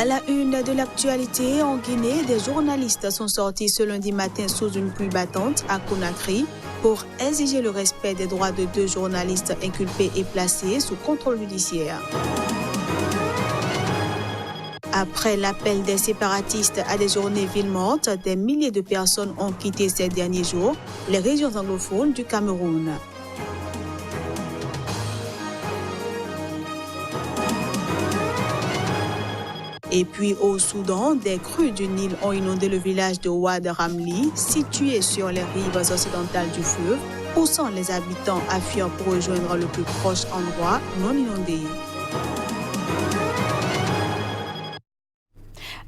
la une de l'actualité, en Guinée, des journalistes sont sortis ce lundi matin sous une pluie battante à Conakry pour exiger le respect des droits de 2 journalistes inculpés et placés sous contrôle judiciaire. Après l'appel des séparatistes à des journées villes mortes, des milliers de personnes ont quitté ces derniers jours les régions anglophones du Cameroun. Et puis au Soudan, des crues du Nil ont inondé le village de Ouad Ramli, situé sur les rives occidentales du fleuve, poussant les habitants à fuir pour rejoindre le plus proche endroit non inondé.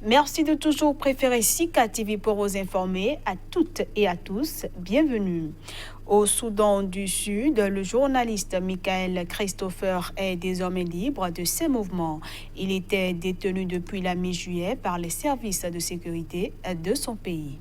Merci de toujours préférer Sika TV pour vous informer. À toutes et à tous, bienvenue. Au Soudan du Sud, le journaliste Michael Christopher est désormais libre de ses mouvements. Il était détenu depuis la mi-juillet par les services de sécurité de son pays.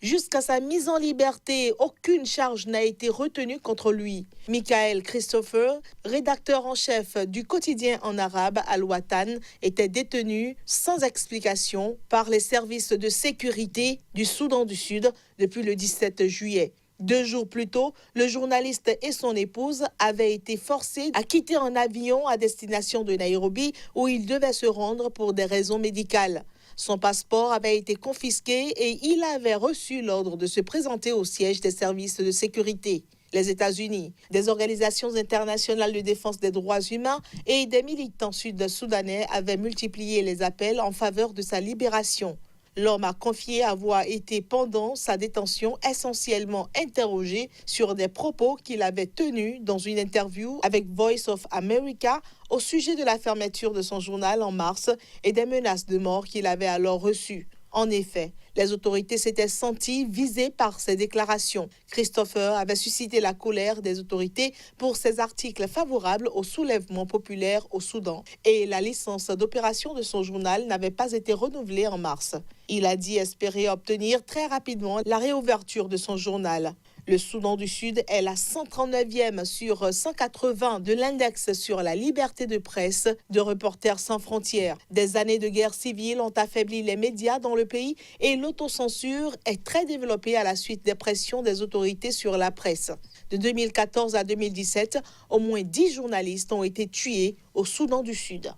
Jusqu'à sa mise en liberté, aucune charge n'a été retenue contre lui. Michael Christopher, rédacteur en chef du quotidien en arabe Al-Watan, était détenu sans explication par les services de sécurité du Soudan du Sud depuis le 17 juillet. 2 jours plus tôt, le journaliste et son épouse avaient été forcés à quitter un avion à destination de Nairobi où ils devaient se rendre pour des raisons médicales. Son passeport avait été confisqué et il avait reçu l'ordre de se présenter au siège des services de sécurité. Les États-Unis, des organisations internationales de défense des droits humains et des militants sud-soudanais avaient multiplié les appels en faveur de sa libération. L'homme a confié avoir été pendant sa détention essentiellement interrogé sur des propos qu'il avait tenus dans une interview avec Voice of America au sujet de la fermeture de son journal en mars et des menaces de mort qu'il avait alors reçues. En effet, les autorités s'étaient senties visées par ces déclarations. Christopher avait suscité la colère des autorités pour ses articles favorables au soulèvement populaire au Soudan et la licence d'opération de son journal n'avait pas été renouvelée en mars. Il a dit espérer obtenir très rapidement la réouverture de son journal. Le Soudan du Sud est la 139e sur 180 de l'index sur la liberté de presse de Reporters sans frontières. Des années de guerre civile ont affaibli les médias dans le pays et l'autocensure est très développée à la suite des pressions des autorités sur la presse. De 2014 à 2017, au moins 10 journalistes ont été tués au Soudan du Sud.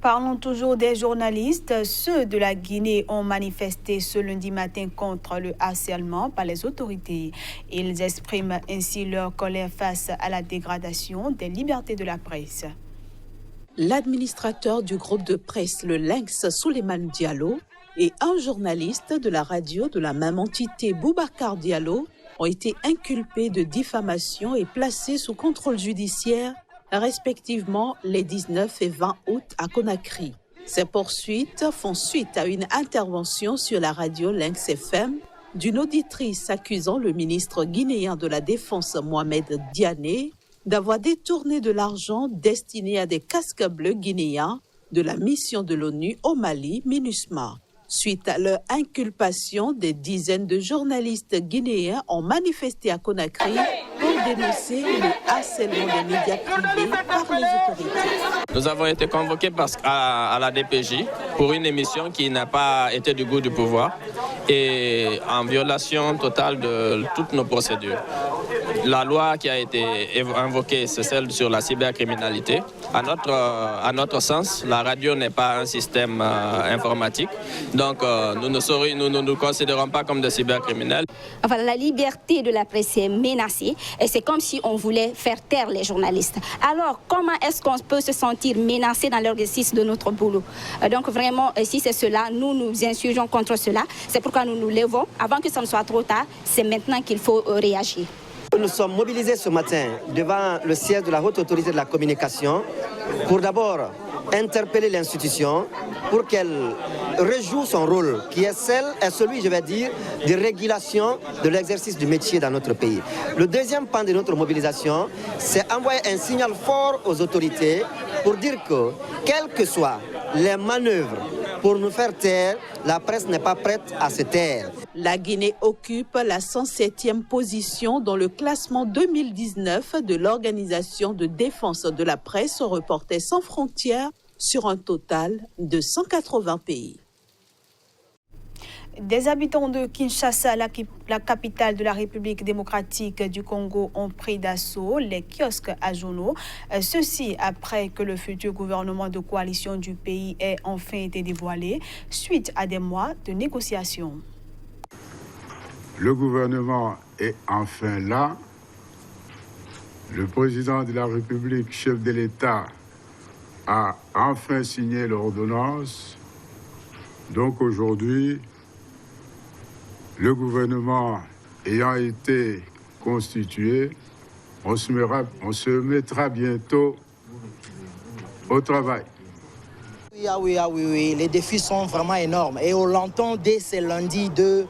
Parlons toujours des journalistes. Ceux de la Guinée ont manifesté ce lundi matin contre le harcèlement par les autorités. Ils expriment ainsi leur colère face à la dégradation des libertés de la presse. L'administrateur du groupe de presse Le Lynx, Souleymane Diallo, et un journaliste de la radio de la même entité, Boubacar Diallo, ont été inculpés de diffamation et placés sous contrôle judiciaire respectivement les 19 et 20 août à Conakry. Ces poursuites font suite à une intervention sur la radio Lynx FM d'une auditrice accusant le ministre guinéen de la Défense Mohamed Diané d'avoir détourné de l'argent destiné à des casques bleus guinéens de la mission de l'ONU au Mali, MINUSMA. Suite à leur inculpation, des dizaines de journalistes guinéens ont manifesté à Conakry pour dénoncer le harcèlement des médias privés par les autorités. Nous avons été convoqués à la DPJ pour une émission qui n'a pas été du goût du pouvoir et en violation totale de toutes nos procédures. La loi qui a été invoquée, c'est celle sur la cybercriminalité. À notre sens, la radio n'est pas un système informatique. Donc, nous ne nous considérons pas comme des cybercriminels. Enfin, la liberté de la presse est menacée et c'est comme si on voulait faire taire les journalistes. Alors, comment est-ce qu'on peut se sentir menacé dans l'exercice de notre boulot? Donc, vraiment, si c'est cela, nous nous insurgeons contre cela. C'est pourquoi nous nous levons. Avant que ça ne soit trop tard, c'est maintenant qu'il faut réagir. Nous sommes mobilisés ce matin devant le siège de la Haute Autorité de la Communication pour d'abord interpeller l'institution pour qu'elle rejoue son rôle, qui est celui, je vais dire, de régulation de l'exercice du métier dans notre pays. Le deuxième pan de notre mobilisation, c'est envoyer un signal fort aux autorités pour dire que, quelles que soient les manœuvres pour nous faire taire, la presse n'est pas prête à se taire. La Guinée occupe la 107e position dans le classement 2019 de l'Organisation de défense de la presse Reporters sans frontières, sur un total de 180 pays. Des habitants de Kinshasa, la capitale de la République démocratique du Congo, ont pris d'assaut les kiosques à journaux. Ceci après que le futur gouvernement de coalition du pays ait enfin été dévoilé suite à des mois de négociations. Le gouvernement est enfin là. Le président de la République, chef de l'État, a enfin signé l'ordonnance. Donc aujourd'hui, le gouvernement ayant été constitué, on se mettra bientôt au travail. Oui, les défis sont vraiment énormes et on l'entend dès ce lundi 2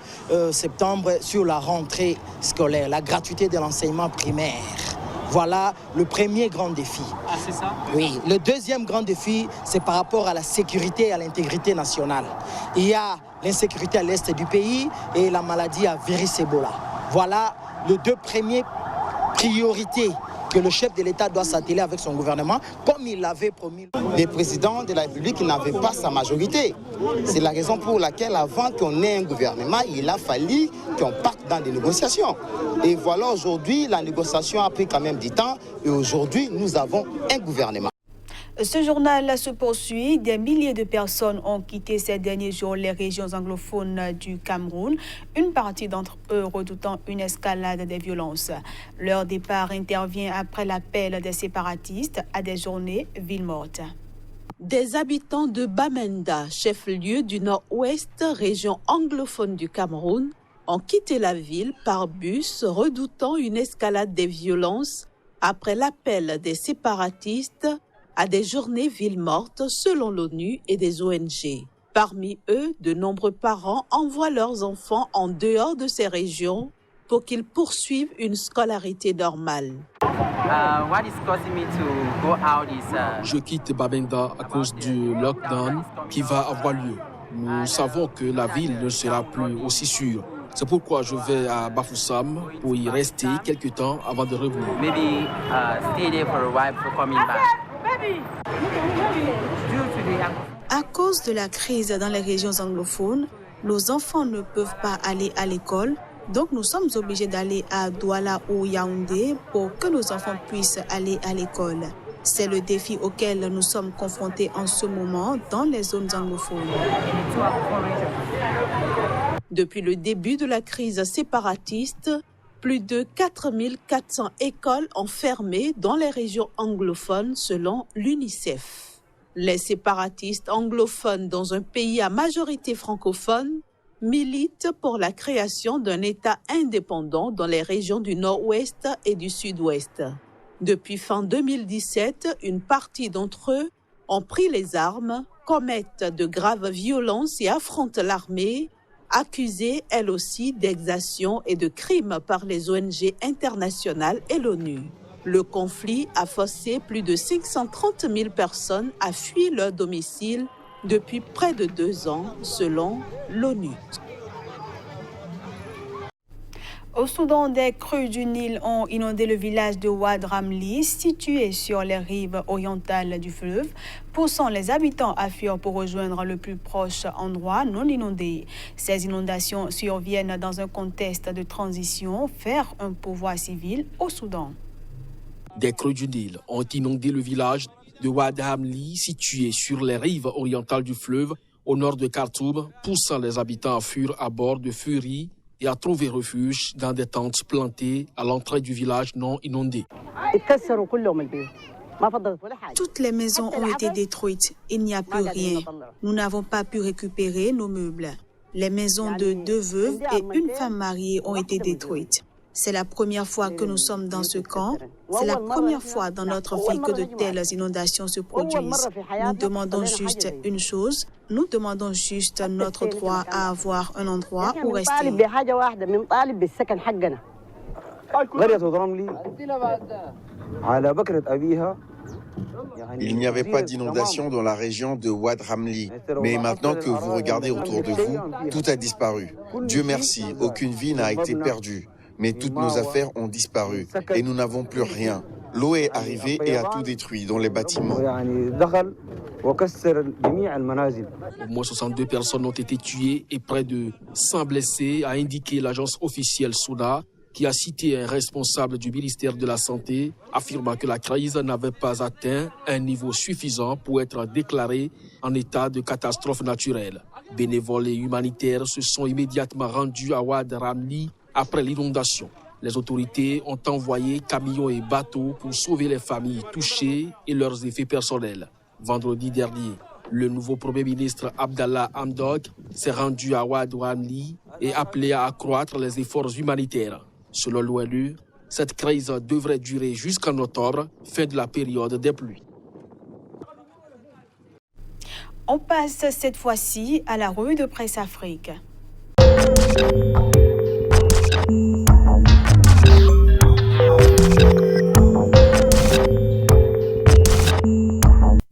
septembre sur la rentrée scolaire, la gratuité de l'enseignement primaire. Voilà le premier grand défi. Ah, c'est ça? Oui. Le deuxième grand défi, c'est par rapport à la sécurité et à l'intégrité nationale. Il y a l'insécurité à l'est du pays et la maladie à virus Ebola. Voilà les deux premières priorités que le chef de l'État doit s'atteler avec son gouvernement, comme il l'avait promis. Les présidents de la République n'avaient pas sa majorité. C'est la raison pour laquelle, avant qu'on ait un gouvernement, il a fallu qu'on parte dans des négociations. Et voilà, aujourd'hui, la négociation a pris quand même du temps. Et aujourd'hui, nous avons un gouvernement. Ce journal se poursuit. Des milliers de personnes ont quitté ces derniers jours les régions anglophones du Cameroun, une partie d'entre eux redoutant une escalade des violences. Leur départ intervient après l'appel des séparatistes à des journées ville morte. Des habitants de Bamenda, chef-lieu du nord-ouest, région anglophone du Cameroun, ont quitté la ville par bus, redoutant une escalade des violences après l'appel des séparatistes à des journées villes mortes selon l'ONU et des ONG. Parmi eux, de nombreux parents envoient leurs enfants en dehors de ces régions pour qu'ils poursuivent une scolarité normale. Je quitte Bamenda à cause du lockdown qui va avoir lieu. Nous savons que la ville ne sera plus aussi sûre. C'est pourquoi je vais à Bafoussam pour y rester quelques temps avant de revenir. À cause de la crise dans les régions anglophones, nos enfants ne peuvent pas aller à l'école, donc nous sommes obligés d'aller à Douala ou Yaoundé pour que nos enfants puissent aller à l'école. C'est le défi auquel nous sommes confrontés en ce moment dans les zones anglophones. Depuis le début de la crise séparatiste, plus de 4400 écoles ont fermé dans les régions anglophones selon l'UNICEF. Les séparatistes anglophones dans un pays à majorité francophone militent pour la création d'un État indépendant dans les régions du nord-ouest et du sud-ouest. Depuis fin 2017, une partie d'entre eux ont pris les armes, commettent de graves violences et affrontent l'armée, accusée elle aussi d'exactions et de crimes par les ONG internationales et l'ONU. Le conflit a forcé plus de 530 000 personnes à fuir leur domicile depuis près de 2 ans, selon l'ONU. Au Soudan, des crues du Nil ont inondé le village de Ouad Ramli, situé sur les rives orientales du fleuve, poussant les habitants à fuir pour rejoindre le plus proche endroit non inondé. Ces inondations surviennent dans un contexte de transition vers un pouvoir civil au Soudan. Des crues du Nil ont inondé le village de Ouad Ramli, situé sur les rives orientales du fleuve, au nord de Khartoum, poussant les habitants à fuir à bord de ferries et à trouver refuge dans des tentes plantées à l'entrée du village non inondé. Toutes les maisons ont été détruites. Il n'y a plus rien. Nous n'avons pas pu récupérer nos meubles. Les maisons de 2 veuves et une femme mariée ont été détruites. C'est la première fois que nous sommes dans ce camp. C'est la première fois dans notre vie que de telles inondations se produisent. Nous demandons juste une chose. Nous demandons juste notre droit à avoir un endroit où rester. Il n'y avait pas d'inondation dans la région de Ouad Ramli. Mais maintenant que vous regardez autour de vous, tout a disparu. Dieu merci, aucune vie n'a été perdue. Mais toutes nos affaires ont disparu et nous n'avons plus rien. L'eau est arrivée et a tout détruit dans les bâtiments. Au moins 62 personnes ont été tuées et près de 100 blessés, a indiqué l'agence officielle SUNA, qui a cité un responsable du ministère de la Santé, affirmant que la crise n'avait pas atteint un niveau suffisant pour être déclarée en état de catastrophe naturelle. Bénévoles et humanitaires se sont immédiatement rendus à Wad Ramli après l'inondation. Les autorités ont envoyé camions et bateaux pour sauver les familles touchées et leurs effets personnels. Vendredi dernier, le nouveau Premier ministre Abdallah Hamdok s'est rendu à Wad Ramli et appelé à accroître les efforts humanitaires. Selon l'ONU, cette crise devrait durer jusqu'en octobre, fin de la période des pluies. On passe cette fois-ci à la revue de presse Afrique.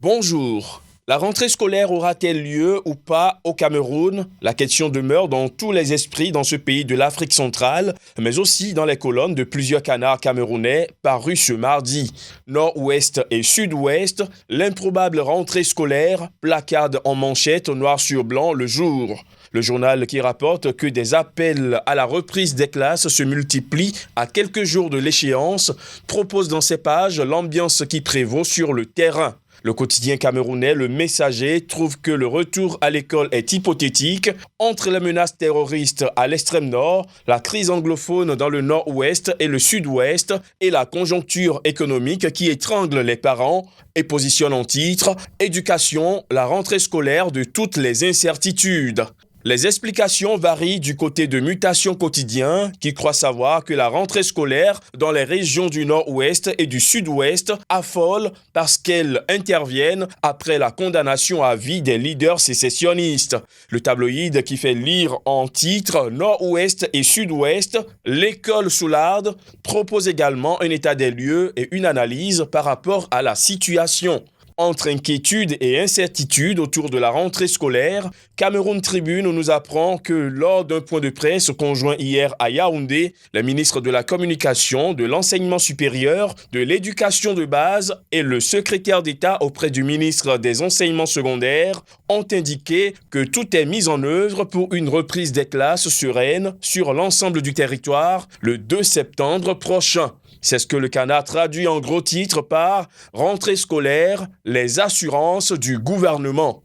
Bonjour. La rentrée scolaire aura-t-elle lieu ou pas au Cameroun? La question demeure dans tous les esprits dans ce pays de l'Afrique centrale, mais aussi dans les colonnes de plusieurs canards camerounais parus ce mardi. Nord-Ouest et Sud-Ouest, l'improbable rentrée scolaire placarde en manchette noir sur blanc le jour. Le journal qui rapporte que des appels à la reprise des classes se multiplient à quelques jours de l'échéance propose dans ses pages l'ambiance qui prévaut sur le terrain. Le quotidien camerounais Le Messager trouve que le retour à l'école est hypothétique entre les menaces terroristes à l'extrême nord, la crise anglophone dans le nord-ouest et le sud-ouest et la conjoncture économique qui étrangle les parents et positionne en titre « Éducation, la rentrée scolaire de toutes les incertitudes ». Les explications varient du côté de Mutation Quotidien, qui croit savoir que la rentrée scolaire dans les régions du nord-ouest et du sud-ouest affole parce qu'elles interviennent après la condamnation à vie des leaders sécessionnistes. Le tabloïd qui fait lire en titre Nord-ouest et sud-ouest, l'école Soularde propose également un état des lieux et une analyse par rapport à la situation. Entre inquiétude et incertitude autour de la rentrée scolaire, Cameroun Tribune nous apprend que lors d'un point de presse conjoint hier à Yaoundé, les ministres de la Communication, de l'Enseignement supérieur, de l'Éducation de base et le secrétaire d'État auprès du ministre des Enseignements secondaires ont indiqué que tout est mis en œuvre pour une reprise des classes sereine sur l'ensemble du territoire le 2 septembre prochain. C'est ce que le Canard traduit en gros titre par « Rentrée scolaire, les assurances du gouvernement ».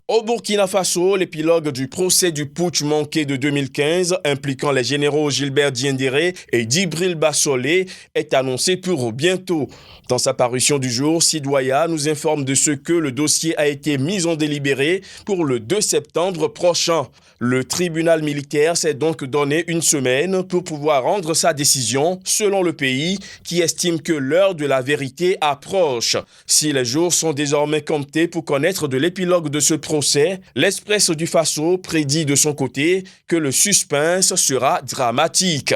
Au Burkina Faso, l'épilogue du procès du putsch manqué de 2015 impliquant les généraux Gilbert Diendéré et Djibril Bassolé est annoncé pour bientôt. Dans sa parution du jour, Sidoya nous informe de ce que le dossier a été mis en délibéré pour le 2 septembre prochain. Le tribunal militaire s'est donc donné une semaine pour pouvoir rendre sa décision selon le pays qui estime que l'heure de la vérité approche. Si les jours sont désormais comptés pour connaître de l'épilogue de ce procès, l'Express du Faso prédit de son côté que le suspense sera dramatique.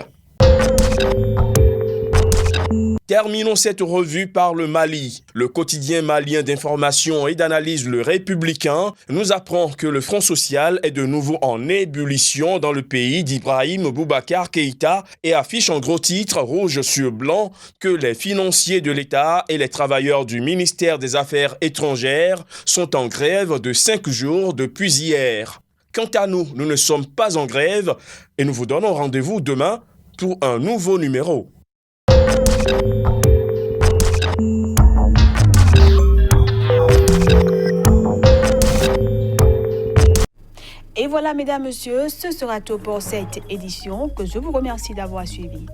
Terminons cette revue par le Mali. Le quotidien malien d'information et d'analyse Le Républicain nous apprend que le Front social est de nouveau en ébullition dans le pays d'Ibrahim Boubacar Keïta et affiche en gros titre rouge sur blanc que les financiers de l'État et les travailleurs du ministère des Affaires étrangères sont en grève de 5 jours depuis hier. Quant à nous, nous ne sommes pas en grève et nous vous donnons rendez-vous demain pour un nouveau numéro. Et voilà, mesdames, messieurs, ce sera tout pour cette édition que je vous remercie d'avoir suivi.